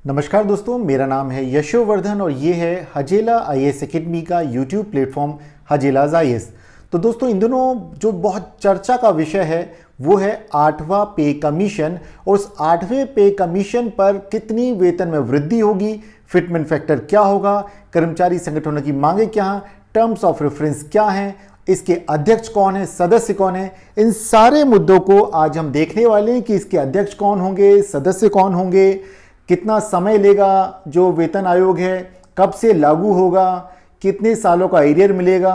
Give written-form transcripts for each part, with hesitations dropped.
नमस्कार दोस्तों, मेरा नाम है यशोवर्धन और ये है हजेला आईएएस एकेडमी का यूट्यूब प्लेटफॉर्म हजेलाज आईएएस। तो दोस्तों, इन दिनों जो बहुत चर्चा का विषय है वो है 8वां पे कमीशन और उस 8वें पे कमीशन पर कितनी वेतन में वृद्धि होगी, फिटमेंट फैक्टर क्या होगा, कर्मचारी संगठनों की मांगे क्या हैं, टर्म्स ऑफ रेफरेंस क्या हैं, इसके अध्यक्ष कौन है, सदस्य कौन है। इन सारे मुद्दों को आज हम देखने वाले हैं कि इसके अध्यक्ष कौन होंगे, सदस्य कौन होंगे, कितना समय लेगा जो वेतन आयोग है, कब से लागू होगा, कितने सालों का एरियर मिलेगा,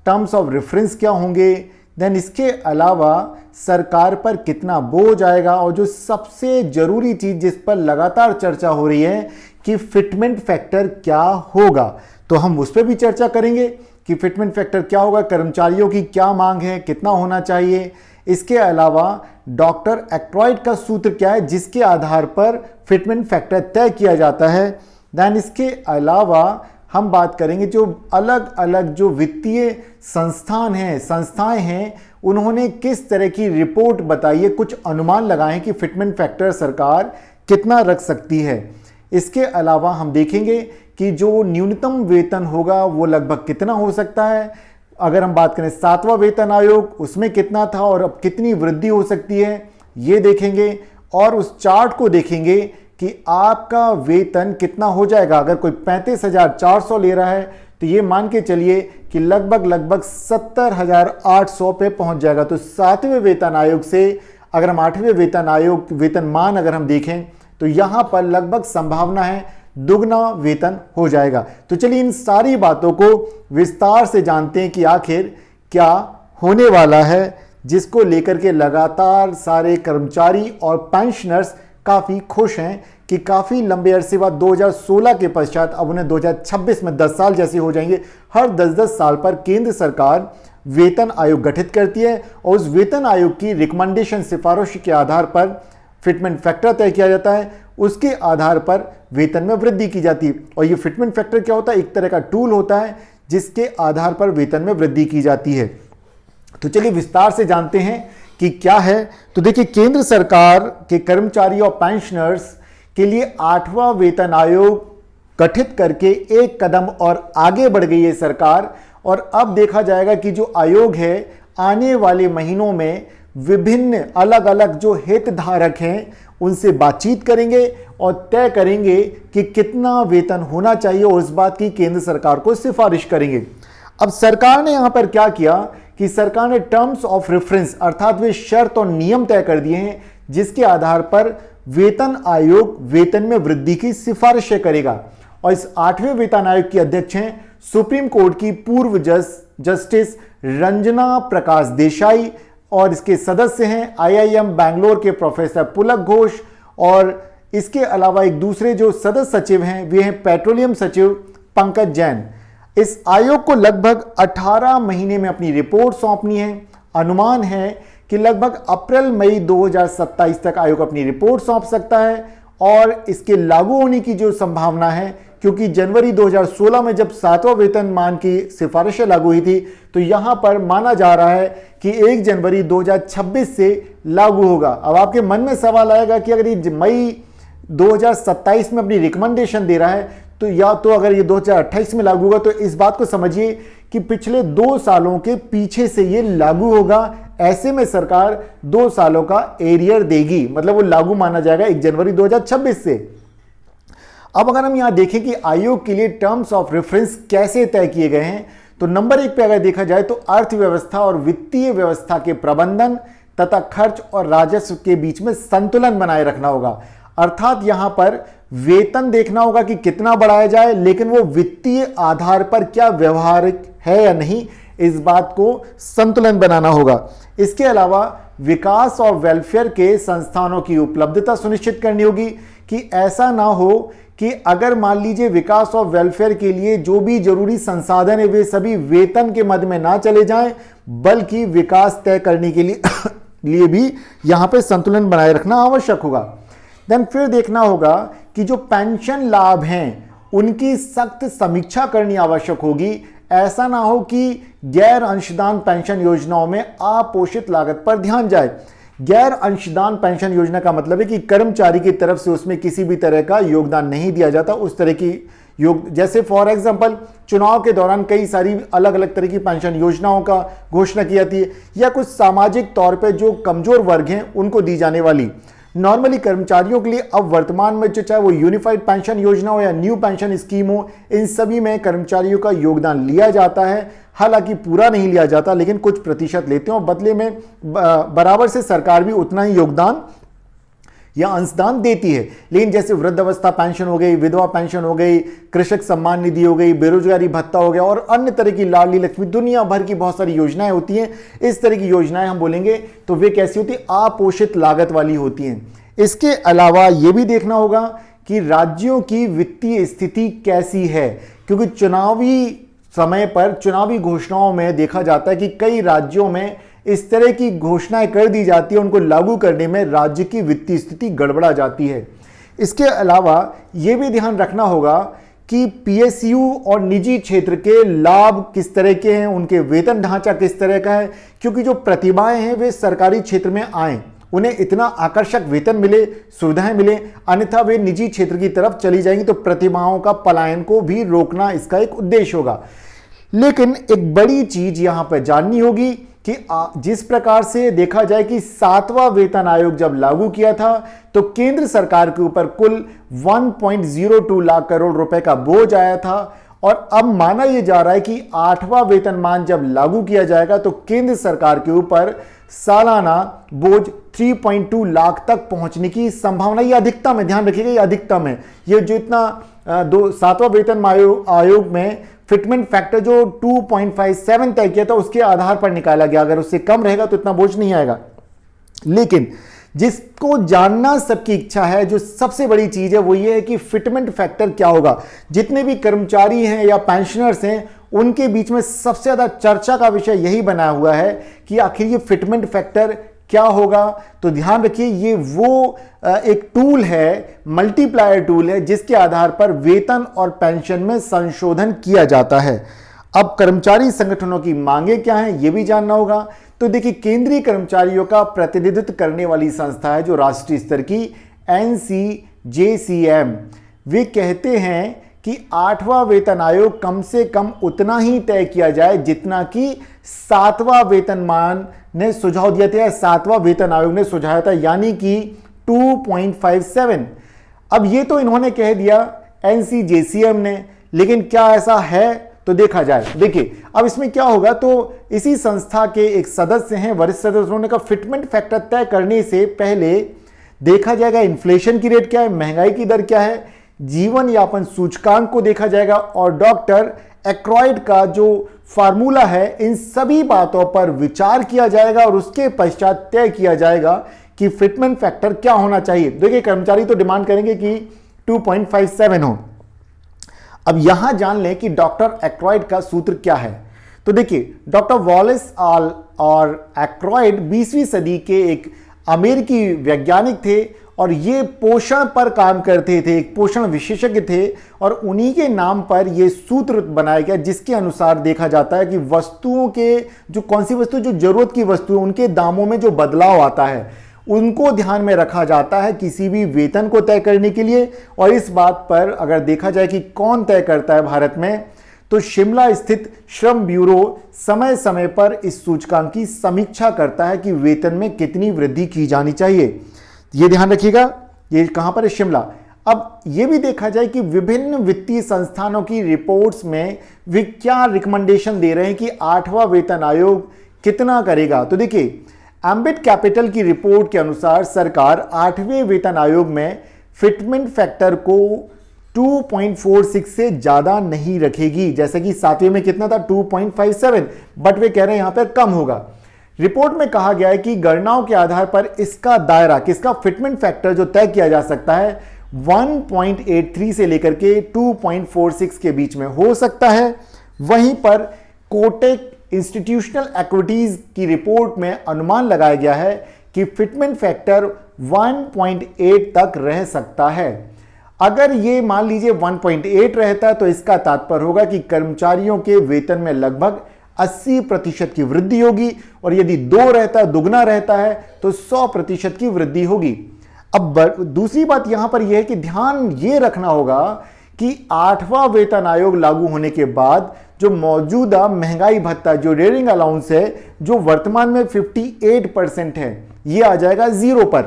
टर्म्स ऑफ रेफरेंस क्या होंगे, देन इसके अलावा सरकार पर कितना बोझ आएगा और जो सबसे जरूरी चीज जिस पर लगातार चर्चा हो रही है कि फिटमेंट फैक्टर क्या होगा, तो हम उस पर भी चर्चा करेंगे कि फिटमेंट फैक्टर क्या होगा, कर्मचारियों की क्या मांग है, कितना होना चाहिए। इसके अलावा डॉक्टर एक्ट्रॉइड का सूत्र क्या है जिसके आधार पर फिटमेंट फैक्टर तय किया जाता है। देन इसके अलावा हम बात करेंगे जो अलग अलग जो वित्तीय संस्थाएं हैं उन्होंने किस तरह की रिपोर्ट बताई है, कुछ अनुमान लगाए हैं कि फिटमेंट फैक्टर सरकार कितना रख सकती है। इसके अलावा हम देखेंगे कि जो न्यूनतम वेतन होगा वो लगभग कितना हो सकता है। अगर हम बात करें 7वां वेतन आयोग उसमें कितना था और अब कितनी वृद्धि हो सकती है ये देखेंगे और उस चार्ट को देखेंगे कि आपका वेतन कितना हो जाएगा। अगर कोई 35,400 ले रहा है तो ये मान के चलिए कि लगभग 70,800 पे पहुंच जाएगा। तो 7वें वेतन आयोग से अगर हम 8वें वेतन आयोग वेतनमान अगर हम देखें तो यहां पर लगभग संभावना है दुगना वेतन हो जाएगा। तो चलिए इन सारी बातों को विस्तार से जानते हैं कि आखिर क्या होने वाला है, जिसको लेकर के लगातार सारे कर्मचारी और पेंशनर्स काफ़ी खुश हैं कि काफ़ी लंबे अरसे बाद 2016 के पश्चात अब उन्हें 2026 में 10 साल जैसे हो जाएंगे। हर 10-10 साल पर केंद्र सरकार वेतन आयोग गठित करती है और उस वेतन आयोग की रिकमेंडेशन सिफारिश के आधार पर फिटमेंट फैक्टर तय किया जाता है, उसके आधार पर वेतन में वृद्धि की जाती है। और ये फिटमेंट फैक्टर क्या होता है, एक तरह का टूल होता है जिसके आधार पर वेतन में वृद्धि की जाती है। तो चलिए विस्तार से जानते हैं कि क्या है। तो देखिए, केंद्र सरकार के कर्मचारी और पेंशनर्स के लिए 8वां वेतन आयोग गठित करके एक कदम और आगे बढ़ गई है सरकार। और अब देखा जाएगा कि जो आयोग है आने वाले महीनों में विभिन्न अलग अलग जो हितधारक हैं उनसे बातचीत करेंगे और तय करेंगे कि कितना वेतन होना चाहिए और इस बात की केंद्र सरकार को सिफारिश करेंगे। अब सरकार ने यहां पर क्या किया कि सरकार ने टर्म्स ऑफ रेफरेंस अर्थात वे शर्त और नियम तय कर दिए हैं जिसके आधार पर वेतन आयोग वेतन में वृद्धि की सिफारिशें करेगा। और इस 8वें वेतन आयोग की अध्यक्ष हैं सुप्रीम कोर्ट की पूर्व जस्टिस रंजना प्रकाश देसाई और इसके सदस्य हैं आईआईएम बैंगलोर के प्रोफेसर पुलक घोष और इसके अलावा एक दूसरे जो सदस्य सचिव हैं वे हैं पेट्रोलियम सचिव पंकज जैन। इस आयोग को लगभग 18 महीने में अपनी रिपोर्ट सौंपनी है। अनुमान है कि लगभग अप्रैल मई 2027 तक आयोग अपनी रिपोर्ट सौंप सकता है और इसके लागू होने की जो संभावना है, क्योंकि जनवरी 2016 में जब 7वां वेतनमान की सिफारिशें लागू हुई थी तो यहां पर माना जा रहा है कि 1 जनवरी 2026 से लागू होगा। अब आपके मन में सवाल आएगा कि अगर ये मई 2027 में अपनी रिकमेंडेशन दे रहा है तो या तो अगर ये 2028 में लागू होगा तो इस बात को समझिए कि पिछले 2 सालों के पीछे से ये लागू होगा। ऐसे में सरकार 2 सालों का एरियर देगी, मतलब वो लागू माना जाएगा 1 जनवरी 2026 से। अब अगर हम यहां देखें कि आयोग के लिए टर्म्स ऑफ रेफरेंस कैसे तय किए गए हैं तो नंबर 1 पे अगर देखा जाए तो अर्थव्यवस्था और वित्तीय व्यवस्था के प्रबंधन तथा खर्च और राजस्व के बीच में संतुलन बनाए रखना होगा। अर्थात यहां पर वेतन देखना होगा कि कितना बढ़ाया जाए, लेकिन वो वित्तीय आधार पर क्या व्यवहारिक है या नहीं, इस बात को संतुलन बनाना होगा। इसके अलावा विकास और वेलफेयर के संस्थानों की उपलब्धता सुनिश्चित करनी होगी कि ऐसा ना हो कि अगर मान लीजिए विकास और वेलफेयर के लिए जो भी जरूरी संसाधन है वे सभी वेतन के मद में ना चले जाएं, बल्कि विकास तय करने के लिए भी यहां पे संतुलन बनाए रखना आवश्यक होगा। देन फिर देखना होगा कि जो पेंशन लाभ हैं उनकी सख्त समीक्षा करनी आवश्यक होगी। ऐसा ना हो कि गैर अंशदान पेंशन योजनाओं में अपोषित लागत पर ध्यान जाए। गैर अंशदान पेंशन योजना का मतलब है कि कर्मचारी की तरफ से उसमें किसी भी तरह का योगदान नहीं दिया जाता। उस तरह की जैसे फॉर एग्जांपल चुनाव के दौरान कई सारी अलग अलग तरह की पेंशन योजनाओं का घोषणा की जाती है, या कुछ सामाजिक तौर पे जो कमजोर वर्ग हैं उनको दी जाने वाली नॉर्मली कर्मचारियों के लिए अब वर्तमान में जो चाहे वो यूनिफाइड पेंशन योजना हो या न्यू पेंशन स्कीम हो, इन सभी में कर्मचारियों का योगदान लिया जाता है। हालांकि पूरा नहीं लिया जाता, लेकिन कुछ प्रतिशत लेते हैं और बदले में बराबर से सरकार भी उतना ही योगदान या अंशदान देती है। लेकिन जैसे वृद्धावस्था पेंशन हो गई, विधवा पेंशन हो गई, कृषक सम्मान निधि हो गई, बेरोजगारी भत्ता हो गया और अन्य तरह की लाडली लक्ष्मी, दुनिया भर की बहुत सारी योजनाएं होती हैं। इस तरह की योजनाएं हम बोलेंगे तो वे कैसी होती है, अपोषित लागत वाली होती हैं। इसके अलावा यह भी देखना होगा कि राज्यों की वित्तीय स्थिति कैसी है, क्योंकि चुनावी समय पर चुनावी घोषणाओं में देखा जाता है कि कई राज्यों में इस तरह की घोषणाएं कर दी जाती है, उनको लागू करने में राज्य की वित्तीय स्थिति गड़बड़ा जाती है। इसके अलावा यह भी ध्यान रखना होगा कि पीएसयू और निजी क्षेत्र के लाभ किस तरह के हैं, उनके वेतन ढांचा किस तरह का है, क्योंकि जो प्रतिभाएं हैं वे सरकारी क्षेत्र में आए, उन्हें इतना आकर्षक वेतन मिले, सुविधाएं मिले, अन्यथा वे निजी क्षेत्र की तरफ चली जाएंगी, तो प्रतिभाओं का पलायन को भी रोकना इसका एक उद्देश्य होगा। लेकिन एक बड़ी चीज यहां पर जाननी होगी कि जिस प्रकार से देखा जाए कि 7वां वेतन आयोग जब लागू किया था तो केंद्र सरकार के ऊपर कुल 1.02 लाख करोड़ रुपए का बोझ आया था, और अब माना यह जा रहा है कि 8वां वेतनमान जब लागू किया जाएगा तो केंद्र सरकार के ऊपर सालाना बोझ 3.2 लाख तक पहुंचने की संभावना, यह अधिकतम है, ध्यान रखिएगा, यह अधिकतम है। यह जो इतना 7वां वेतन आयोग में फिटमेंट फैक्टर जो 2.57 तय किया था उसके आधार पर निकाला गया, अगर उससे कम रहेगा तो इतना बोझ नहीं आएगा। लेकिन जिसको जानना सबकी इच्छा है, जो सबसे बड़ी चीज है वो ये है कि फिटमेंट फैक्टर क्या होगा। जितने भी कर्मचारी हैं या पेंशनर्स हैं उनके बीच में सबसे ज्यादा चर्चा का विषय यही बना हुआ है कि आखिर ये फिटमेंट फैक्टर क्या होगा। तो ध्यान रखिए, ये वो एक टूल है, मल्टीप्लायर टूल है, जिसके आधार पर वेतन और पेंशन में संशोधन किया जाता है। अब कर्मचारी संगठनों की मांगे क्या हैं यह भी जानना होगा। तो देखिए, केंद्रीय कर्मचारियों का प्रतिनिधित्व करने वाली संस्था है जो राष्ट्रीय स्तर की NCJCM, वे कहते हैं कि 8वां वेतन आयोग कम से कम उतना ही तय किया जाए जितना कि 7वां वेतनमान ने सुझाव दिया था, 7वां वेतन आयोग ने सुझाया था, यानी कि 2.57। अब ये तो इन्होंने कह दिया NCJCM ने, लेकिन क्या ऐसा है तो देखा जाए। देखिए अब इसमें क्या होगा, तो इसी संस्था के एक सदस्य हैं, वरिष्ठ सदस्य, उन्होंने कहा फिटमेंट फैक्टर तय करने से पहले देखा जाएगा इन्फ्लेशन की रेट क्या है, महंगाई की दर क्या है, जीवन यापन सूचकांक को देखा जाएगा, और डॉक्टर एक्रॉयड का जो फार्मूला है, इन सभी बातों पर विचार किया जाएगा और उसके पश्चात तय किया जाएगा कि फिटमेंट फैक्टर क्या होना चाहिए। देखिए, कर्मचारी तो डिमांड करेंगे कि 2.57 हो। अब यहां जान लें कि डॉक्टर एक्रॉयड का सूत्र क्या है। तो देखिए, डॉक्टर वॉलेस और एक्रॉयड 20वीं सदी के एक अमेरिकी वैज्ञानिक थे और ये पोषण पर काम करते थे, एक पोषण विशेषज्ञ थे, और उन्हीं के नाम पर यह सूत्र बनाया गया जिसके अनुसार देखा जाता है कि वस्तुओं के जो कौन सी वस्तु जो जरूरत की वस्तु है उनके दामों में जो बदलाव आता है उनको ध्यान में रखा जाता है किसी भी वेतन को तय करने के लिए। और इस बात पर अगर देखा जाए कि कौन तय करता है भारत में, तो शिमला स्थित श्रम ब्यूरो समय समय पर इस सूचकांक की समीक्षा करता है कि वेतन में कितनी वृद्धि की जानी चाहिए। ये ध्यान रखिएगा, ये कहां पर है, शिमला। अब यह भी देखा जाए कि विभिन्न वित्तीय संस्थानों की रिपोर्ट्स में वे क्या रिकमेंडेशन दे रहे हैं कि 8वां वेतन आयोग कितना करेगा। तो देखिए, एम्बिट कैपिटल की रिपोर्ट के अनुसार सरकार 8वें वेतन आयोग में फिटमेंट फैक्टर को 2.46 से ज्यादा नहीं रखेगी, जैसे कि 7वें में कितना था 2.57, बट वे कह रहे हैं यहां पर कम होगा। रिपोर्ट में कहा गया है कि गणनाओं के आधार पर इसका दायरा, किसका, फिटमेंट फैक्टर जो तय किया जा सकता है 1.83 से लेकर के 2.46 के बीच में हो सकता है। वहीं पर कोटेक इंस्टीट्यूशनल इक्विटीज की रिपोर्ट में अनुमान लगाया गया है कि फिटमेंट फैक्टर 1.8 तक रह सकता है। अगर ये मान लीजिए 1.8 रहता है तो इसका तात्पर्य होगा कि कर्मचारियों के वेतन में लगभग 80% की वृद्धि होगी, और यदि 2 रहता, दुगना रहता है तो 100% की वृद्धि होगी। अब दूसरी बात यहां पर यह है कि ध्यान यह रखना होगा कि 8वां वेतन आयोग लागू होने के बाद जो मौजूदा महंगाई भत्ता, जो रेयरिंग अलाउंस है, जो वर्तमान में 58% है, यह आ जाएगा 0 पर।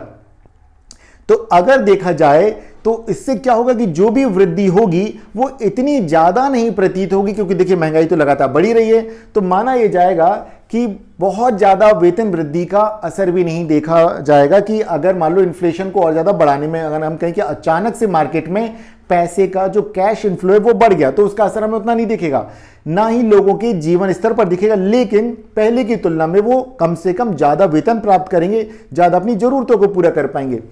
तो अगर देखा जाए तो इससे क्या होगा कि जो भी वृद्धि होगी वो इतनी ज्यादा नहीं प्रतीत होगी, क्योंकि देखिए महंगाई तो लगातार बढ़ी रही है, तो माना यह जाएगा कि बहुत ज्यादा वेतन वृद्धि का असर भी नहीं देखा जाएगा। कि अगर मान लो इन्फ्लेशन को और ज्यादा बढ़ाने में, अगर हम कहें कि अचानक से मार्केट में पैसे का जो कैश इनफ्लो है वो बढ़ गया, तो उसका असर हमें उतना नहीं दिखेगा, ना ही लोगों के जीवन स्तर पर दिखेगा, लेकिन पहले की तुलना में वो कम से कम ज्यादा वेतन प्राप्त करेंगे, ज्यादा अपनी जरूरतों को पूरा कर पाएंगे।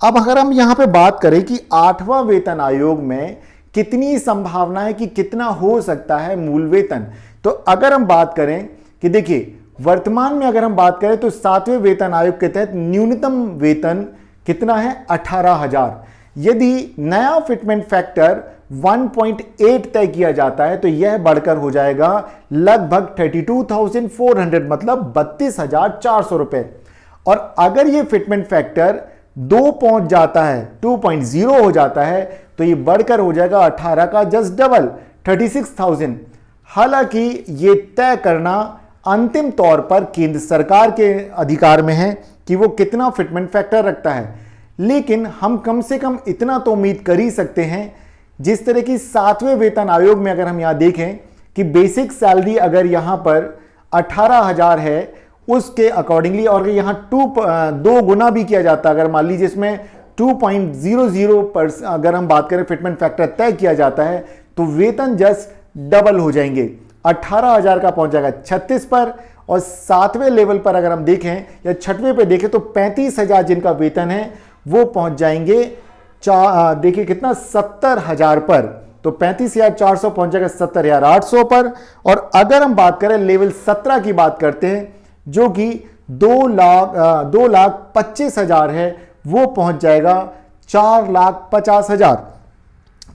अब अगर हम यहां पे बात करें कि 8वां वेतन आयोग में कितनी संभावना है कि कितना हो सकता है मूल वेतन, तो अगर हम बात करें कि देखिए वर्तमान में अगर हम बात करें तो 7वें वेतन आयोग के तहत न्यूनतम वेतन कितना है, 18,000। यदि नया फिटमेंट फैक्टर 1.8 तय किया जाता है तो यह बढ़कर हो जाएगा लगभग 32,400, मतलब 32,400 रुपए। और अगर यह फिटमेंट फैक्टर 2 पहुंच जाता है, 2.0 हो जाता है, तो ये बढ़कर हो जाएगा 18 का जस्ट डबल, 36,000। हालांकि ये तय करना अंतिम तौर पर केंद्र सरकार के अधिकार में है कि वो कितना फिटमेंट फैक्टर रखता है, लेकिन हम कम से कम इतना तो उम्मीद कर ही सकते हैं, जिस तरह की 7वें वेतन आयोग में अगर हम यहां देखें कि बेसिक सैलरी अगर यहां पर 18,000 है उसके अकॉर्डिंगली, और यहां 2 गुना भी किया जाता है, अगर मान लीजिए इसमें 2.00% अगर हम बात करें फिटमेंट फैक्टर तय किया जाता है, तो वेतन जस्ट डबल हो जाएंगे, 18,000 का पहुंच जाएगा 36 पर, और 7वें लेवल पर अगर हम देखें या 6वें पे देखें तो 35,000 जिनका वेतन है वो पहुंच जाएंगे देखिए कितना, 70,000 पर, तो 35,400 पहुंच जाएगा 70,800 पर। और अगर हम बात करें लेवल 17 की बात करते हैं, जो कि 2,25,000 है, वो पहुंच जाएगा 4,50,000।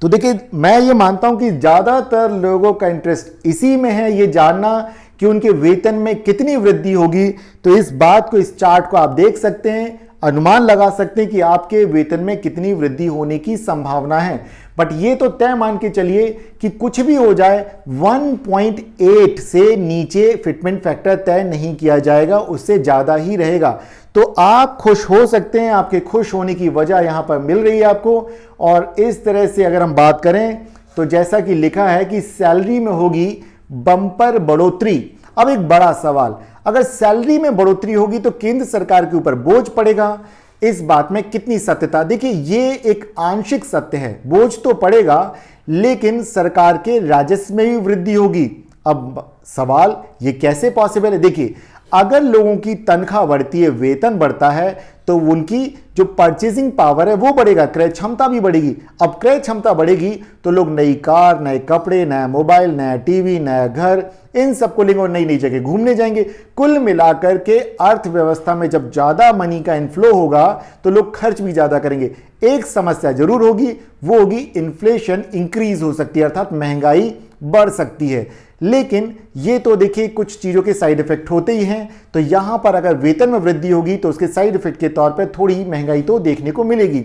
तो देखिए मैं ये मानता हूं कि ज्यादातर लोगों का इंटरेस्ट इसी में है, ये जानना कि उनके वेतन में कितनी वृद्धि होगी। तो इस बात को, इस चार्ट को आप देख सकते हैं, अनुमान लगा सकते हैं कि आपके वेतन में कितनी वृद्धि होने की संभावना है। बट ये तो तय मान के चलिए कि कुछ भी हो जाए 1.8 से नीचे फिटमेंट फैक्टर तय नहीं किया जाएगा, उससे ज्यादा ही रहेगा। तो आप खुश हो सकते हैं, आपके खुश होने की वजह यहां पर मिल रही है आपको। और इस तरह से अगर हम बात करें तो जैसा कि लिखा है कि सैलरी में होगी बम्पर बढ़ोतरी। अब एक बड़ा सवाल, अगर सैलरी में बढ़ोतरी होगी तो केंद्र सरकार के ऊपर बोझ पड़ेगा, इस बात में कितनी सत्यता? देखिए ये एक आंशिक सत्य है, बोझ तो पड़ेगा लेकिन सरकार के राजस्व में भी वृद्धि होगी। अब सवाल ये कैसे पॉसिबल है? देखिए अगर लोगों की तनख्वाह बढ़ती है, वेतन बढ़ता है, तो उनकी जो परचेसिंग पावर है वो बढ़ेगा, क्रय क्षमता भी बढ़ेगी। अब क्रय क्षमता बढ़ेगी तो लोग नई कार, नए कपड़े, नया मोबाइल, नया टीवी, नया घर, इन सबको लेंगे और नई नई जगह घूमने जाएंगे। कुल मिलाकर के अर्थव्यवस्था में जब ज्यादा मनी का इनफ्लो होगा तो लोग खर्च भी ज्यादा करेंगे। एक समस्या जरूर होगी, वो होगी इन्फ्लेशन इंक्रीज हो सकती है, अर्थात महंगाई बढ़ सकती है। लेकिन ये तो देखिए कुछ चीजों के साइड इफेक्ट होते ही हैं। तो यहां पर अगर वेतन में वृद्धि होगी तो उसके साइड इफेक्ट के तौर पर थोड़ी महंगाई तो देखने को मिलेगी।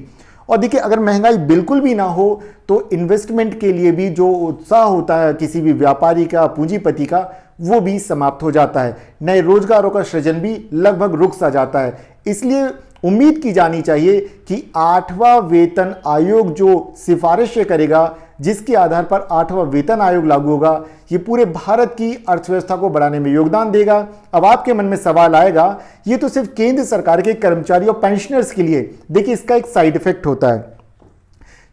और देखिए अगर महंगाई बिल्कुल भी ना हो तो इन्वेस्टमेंट के लिए भी जो उत्साह होता है किसी भी व्यापारी का, पूंजीपति का, वो भी समाप्त हो जाता है। नए रोजगारों का सृजन भी लगभग रुक सा जाता है। इसलिए उम्मीद की जानी चाहिए कि 8वां वेतन आयोग जो सिफारिशें करेगा, जिसके आधार पर 8वां वेतन आयोग लागू होगा, ये पूरे भारत की अर्थव्यवस्था को बढ़ाने में योगदान देगा। अब आपके मन में सवाल आएगा, ये तो सिर्फ केंद्र सरकार के कर्मचारियों, पेंशनर्स के लिए। देखिए इसका एक साइड इफेक्ट होता है,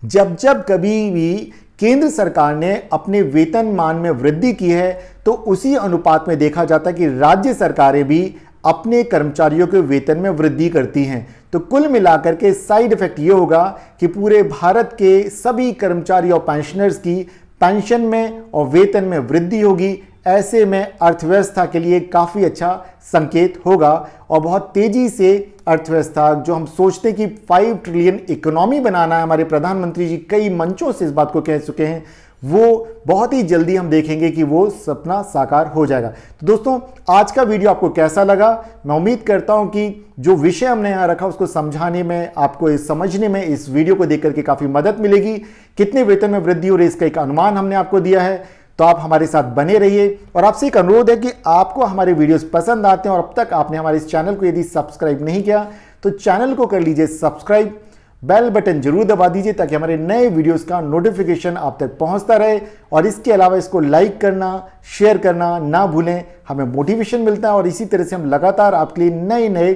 जब जब कभी भी केंद्र सरकार ने अपने वेतन मान में वृद्धि की है तो उसी अनुपात में देखा जाता है कि राज्य सरकारें भी अपने कर्मचारियों के वेतन में वृद्धि करती हैं। तो कुल मिलाकर के साइड इफेक्ट ये होगा कि पूरे भारत के सभी कर्मचारी और पेंशनर्स की पेंशन में और वेतन में वृद्धि होगी। ऐसे में अर्थव्यवस्था के लिए काफी अच्छा संकेत होगा और बहुत तेजी से अर्थव्यवस्था, जो हम सोचते हैं कि 5 ट्रिलियन इकोनॉमी बनाना है, हमारे प्रधानमंत्री जी कई मंचों से इस बात को कह चुके हैं, वो बहुत ही जल्दी हम देखेंगे कि वो सपना साकार हो जाएगा। तो दोस्तों, आज का वीडियो आपको कैसा लगा? मैं उम्मीद करता हूं कि जो विषय हमने यहाँ रखा उसको समझाने में, आपको इस समझने में इस वीडियो को देख करके काफ़ी मदद मिलेगी। कितने वेतन में वृद्धि हो रही है इसका एक अनुमान हमने आपको दिया है। तो आप हमारे साथ बने रहिए और आपसे एक अनुरोध है कि आपको हमारे वीडियोस पसंद आते हैं और अब तक आपने हमारे इस चैनल को यदि सब्सक्राइब नहीं किया तो चैनल को कर लीजिए सब्सक्राइब, बेल बटन जरूर दबा दीजिए ताकि हमारे नए वीडियोस का नोटिफिकेशन आप तक पहुंचता रहे। और इसके अलावा इसको लाइक करना, शेयर करना ना भूलें, हमें मोटिवेशन मिलता है और इसी तरह से हम लगातार आपके लिए नए नए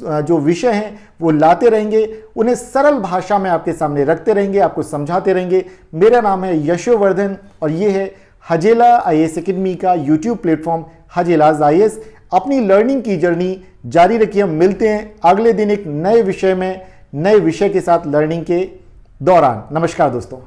जो विषय हैं वो लाते रहेंगे, उन्हें सरल भाषा में आपके सामने रखते रहेंगे, आपको समझाते रहेंगे। मेरा नाम है यशोवर्धन और ये है हजेला आईएएस एकेडमी का यूट्यूब प्लेटफॉर्म हजेलाज आईएएस। अपनी लर्निंग की जर्नी जारी रखिए। हम मिलते हैं अगले दिन एक नए विषय में, नए विषय के साथ लर्निंग के दौरान। नमस्कार दोस्तों।